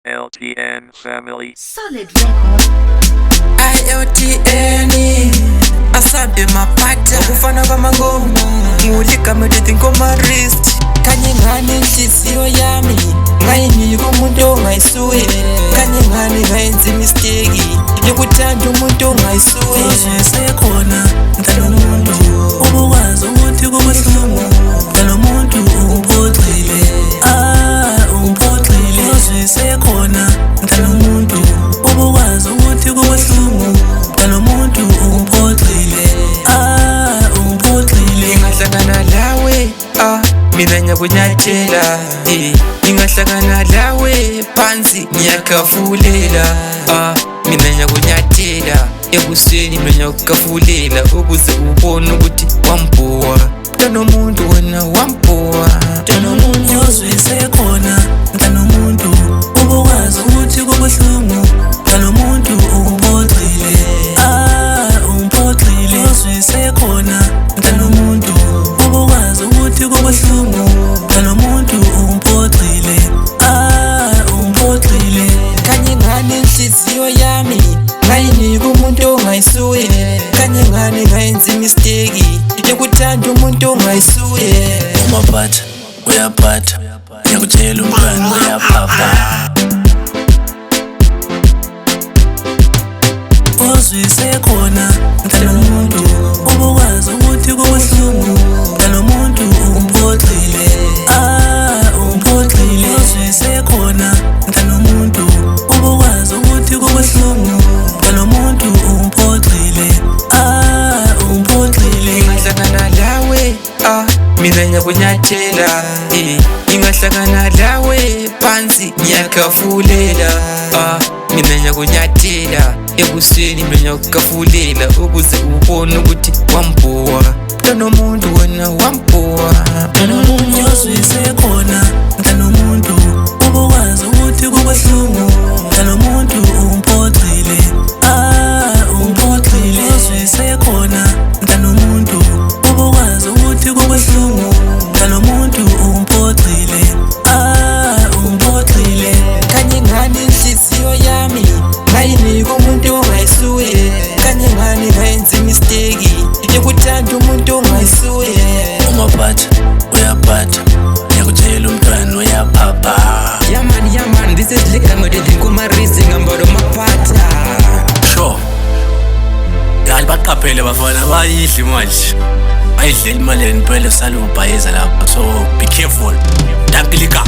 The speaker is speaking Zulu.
LTN family. Solid record. ILTN asabe mapata ukufana kwamangoma ngulika medithi ngoma wrist kanye ngani inhliziyo yami ngayinika umuntu ongayisuye kanye ngani ngayenza mistake yokuthanda umuntu ongayisuye sekhona ngalo muntu ubukwazi ukuthi kubuhlungu ngalo muntu umphoxile umphoxile sekhona ngalo muntu ubukwazi ukuthi kubuhlungu ngalo muntu umphoxile umphoxile ngahlangana lawe mina ngiyakunyathela ngingahlangana lawe phansi ngiyakhafulela mina ngiyakunyathela ebusweni mina ngiyakhafulela ukuze ubone ukuthi wambhuwa nomuntu wena wambhuwa nomuntu ozwisekhona nganomuntu ubukwazi ukuthi kubuhlungu nganomuntu umphoxile umphoxile ozwisekhona nganomuntu ubukwazi ukuthi kubuhlungu nganomuntu umphoxile umphoxile kanye ngani inhliziyo yami ngayinika umuntu ongayisuye kanye ngani ngayenza mistake yokuthanda umuntu ongayisuye umaphatha uyaphatha ngiyakutshela umntwana uyaphapha ozwisekhona nganomuntu ubukwazi ukuthi kubuhlungu nganomuntu umphoxile umphoxile ozwisekhona nganomuntu ubukwazi ukuthi kubuhlungu nganomuntu umphoxile umphoxile ngahlangana lawe mina ngiyakunyathela ngingahlangana lawe phansi ngiyakhafulela mina ngiyakunyathela ebusweni mina ngiyakhafulela ukuze ubone ukuthi wambhuwa nomuntu wena wambhuwa nomuntu ozwisekhona nganomuntu ubukwazi ukuthi kubuhlungu nganomuntu umphoxile umphoxile ozwisekhona nganomuntu ubukwazi ukuthi kubuhlungu nganomuntu umphoxile umphoxile kanye ngani inhliziyo yami ngayinika umuntu ongayisuye kanye ngani ngayenza mistake yokuthanda umuntu ongayisuye umaphatha uyaphatha ngiyakutshela umntwana uyaphapha yaman this is Lika medithi ngoma wrist ngambalo maphatha sure yani baqaphele bafana bayidli manje bayidlela imali lempela salubhayeza lapha so be careful dampilika